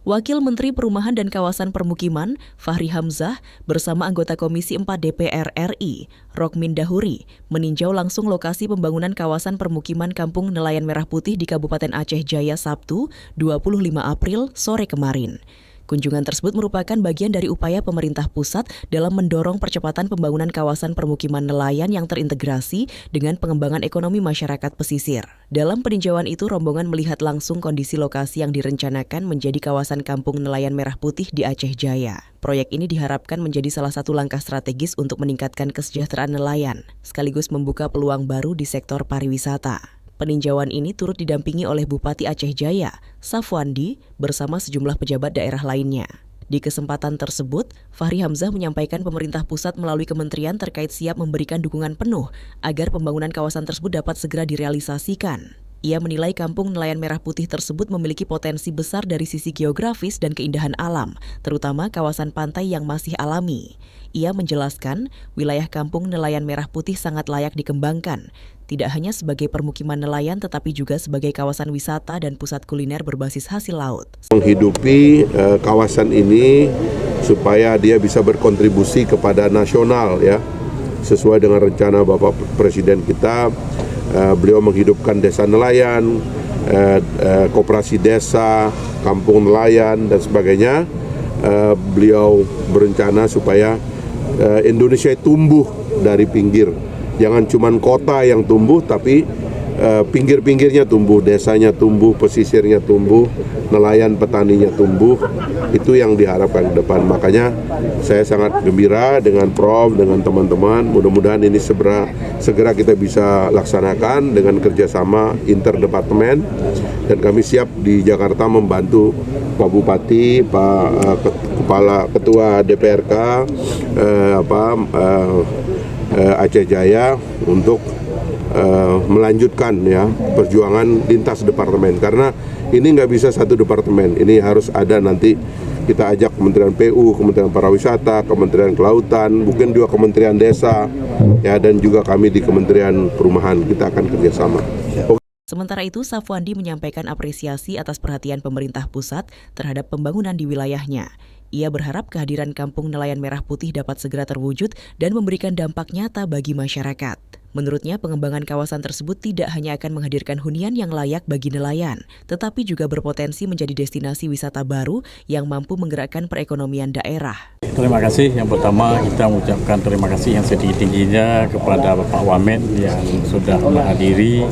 Wakil Menteri Perumahan dan Kawasan Permukiman, Fahri Hamzah, bersama anggota Komisi 4 DPR RI, Rokmin Dahuri, meninjau langsung lokasi pembangunan kawasan permukiman Kampung Nelayan Merah Putih di Kabupaten Aceh Jaya Sabtu, 25 April sore kemarin. Kunjungan tersebut merupakan bagian dari upaya pemerintah pusat dalam mendorong percepatan pembangunan kawasan permukiman nelayan yang terintegrasi dengan pengembangan ekonomi masyarakat pesisir. Dalam peninjauan itu, rombongan melihat langsung kondisi lokasi yang direncanakan menjadi kawasan Kampung Nelayan Merah Putih di Aceh Jaya. Proyek ini diharapkan menjadi salah satu langkah strategis untuk meningkatkan kesejahteraan nelayan, sekaligus membuka peluang baru di sektor pariwisata. Peninjauan ini turut didampingi oleh Bupati Aceh Jaya, Safwandi, bersama sejumlah pejabat daerah lainnya. Di kesempatan tersebut, Fahri Hamzah menyampaikan pemerintah pusat melalui kementerian terkait siap memberikan dukungan penuh agar pembangunan kawasan tersebut dapat segera direalisasikan. Ia menilai Kampung Nelayan Merah Putih tersebut memiliki potensi besar dari sisi geografis dan keindahan alam, terutama kawasan pantai yang masih alami. Ia menjelaskan, wilayah Kampung Nelayan Merah Putih sangat layak dikembangkan, tidak hanya sebagai permukiman nelayan tetapi juga sebagai kawasan wisata dan pusat kuliner berbasis hasil laut. Menghidupi kawasan ini supaya dia bisa berkontribusi kepada nasional, ya, sesuai dengan rencana Bapak Presiden kita. Beliau menghidupkan desa nelayan, koperasi desa, kampung nelayan dan sebagainya. Beliau berencana supaya Indonesia tumbuh dari pinggir. Jangan cuma kota yang tumbuh, tapi pinggir-pinggirnya tumbuh, desanya tumbuh, pesisirnya tumbuh, nelayan petaninya tumbuh. Itu yang diharapkan ke depan. Makanya saya sangat gembira dengan Prof, dengan teman-teman. Mudah-mudahan ini segera kita bisa laksanakan dengan kerjasama interdepartemen. Dan kami siap di Jakarta membantu Pak Bupati, Pak Kepala Ketua DPRK, Aceh Jaya untuk melanjutkan, ya, perjuangan lintas departemen, karena ini nggak bisa satu departemen, ini harus ada nanti kita ajak Kementerian PU, Kementerian Pariwisata, Kementerian Kelautan, mungkin juga Kementerian Desa, ya, dan juga kami di Kementerian Perumahan kita akan kerjasama. Sementara itu, Safwandi menyampaikan apresiasi atas perhatian pemerintah pusat terhadap pembangunan di wilayahnya. Ia berharap kehadiran Kampung Nelayan Merah Putih dapat segera terwujud dan memberikan dampak nyata bagi masyarakat. Menurutnya, pengembangan kawasan tersebut tidak hanya akan menghadirkan hunian yang layak bagi nelayan, tetapi juga berpotensi menjadi destinasi wisata baru yang mampu menggerakkan perekonomian daerah. Terima kasih. Yang pertama, kita mengucapkan terima kasih yang setinggi-tingginya kepada Bapak Wamen yang sudah menghadiri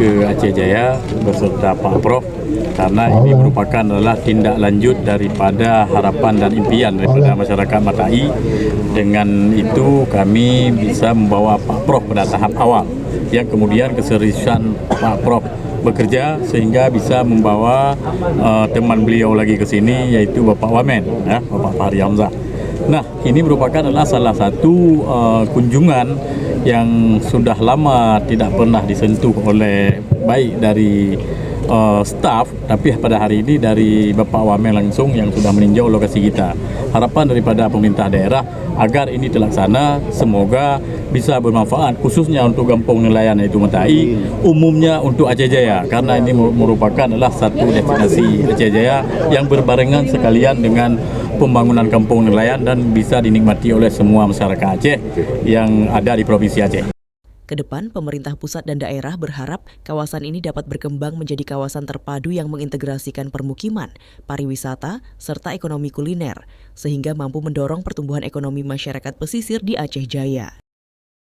ke Aceh Jaya beserta Pak Prof, karena ini merupakan adalah tindak lanjut daripada harapan dan impian daripada masyarakat Matai. Dengan itu kami bisa membawa Pak Prof pada tahap awal, yang kemudian keseriusan Pak Prof bekerja sehingga bisa membawa teman beliau lagi ke sini, yaitu Bapak Wamen, ya, Bapak Fahri Hamzah. Nah, ini merupakan adalah salah satu kunjungan yang sudah lama tidak pernah disentuh oleh baik dari staf, tapi pada hari ini dari Bapak Wamen langsung yang sudah meninjau lokasi kita. Harapan daripada pemerintah daerah agar ini terlaksana, semoga bisa bermanfaat khususnya untuk kampung nelayan yaitu Matai, umumnya untuk Aceh Jaya, karena ini merupakan adalah satu destinasi Aceh Jaya yang berbarengan sekalian dengan pembangunan kampung nelayan dan bisa dinikmati oleh semua masyarakat Aceh yang ada di Provinsi Aceh. Kedepan, pemerintah pusat dan daerah berharap kawasan ini dapat berkembang menjadi kawasan terpadu yang mengintegrasikan permukiman, pariwisata, serta ekonomi kuliner, sehingga mampu mendorong pertumbuhan ekonomi masyarakat pesisir di Aceh Jaya.